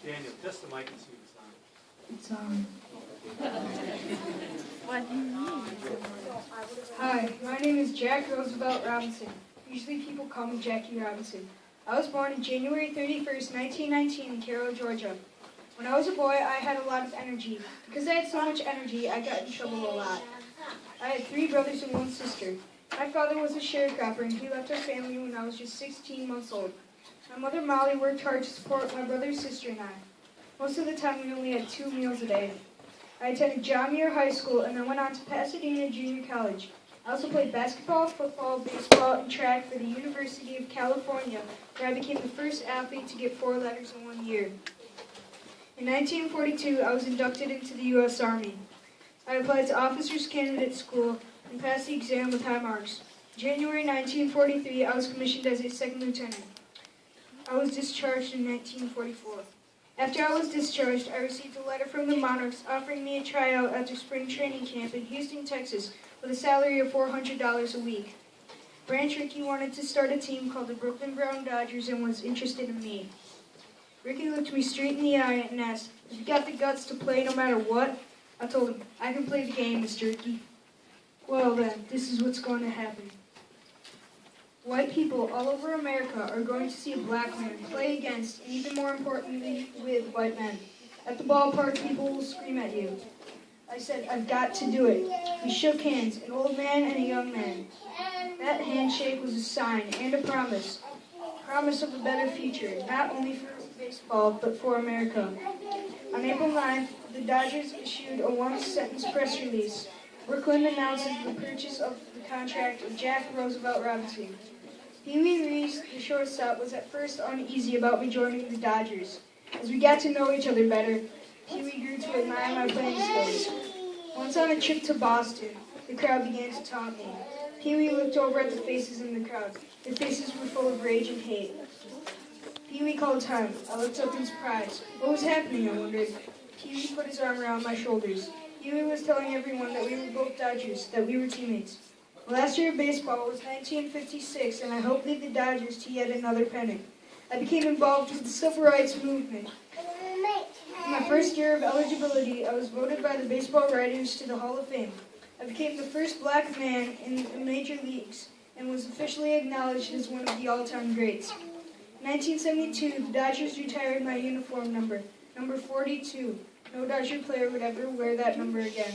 Daniel, test the mic and see if it's on. It's on. What do you mean? Hi, my name is Jack Roosevelt Robinson. Usually people call me Jackie Robinson. I was born on January 31st, 1919 in Cairo, Georgia. When I was a boy, I had a lot of energy. Because I had so much energy, I got in trouble a lot. I had 3 brothers and 1 sister. My father was a sharecropper, and he left our family when I was just 16 months old. My mother, Molly, worked hard to support my brother, sister, and I. Most of the time, we only had 2 meals a day. I attended John Muir High School and then went on to Pasadena Junior College. I also played basketball, football, baseball, and track for the University of California, where I became the first athlete to get 4 letters in 1 year. In 1942, I was inducted into the U.S. Army. I applied to Officers Candidate School and passed the exam with high marks. January 1943, I was commissioned as a second lieutenant. I was discharged in 1944. After I was discharged, I received a letter from the Monarchs offering me a tryout at their spring training camp in Houston, Texas, with a salary of $400 a week. Branch Rickey wanted to start a team called the Brooklyn Brown Dodgers and was interested in me. Rickey looked me straight in the eye and asked, "Have you got the guts to play no matter what?" I told him, "I can play the game, Mr. Rickey." Well then, this is what's going to happen. White people all over America are going to see a black man play against, and even more importantly, with white men. At the ballpark, people will scream at you. I said, "I've got to do it." We shook hands, an old man and a young man. That handshake was a sign and a promise. Promise of a better future, not only for baseball, but for America. On April 9th, the Dodgers issued a 1-sentence press release. Brooklyn announces the purchase of the contract of Jack Roosevelt Robinson. Pee Wee Reese, the shortstop, was at first uneasy about me joining the Dodgers. As we got to know each other better, Pee Wee grew to admire my playing skills. Once on a trip to Boston, the crowd began to taunt me. Pee Wee looked over at the faces in the crowd. Their faces were full of rage and hate. Pee Wee called time. I looked up in surprise. What was happening, I wondered. Pee Wee put his arm around my shoulders. Pee Wee was telling everyone that we were both Dodgers, that we were teammates. The last year of baseball was 1956, and I helped lead the Dodgers to yet another pennant. I became involved with the civil rights movement. In my first year of eligibility, I was voted by the baseball writers to the Hall of Fame. I became the first black man in the major leagues and was officially acknowledged as one of the all-time greats. In 1972, the Dodgers retired my uniform number, number 42. No Dodger player would ever wear that number again.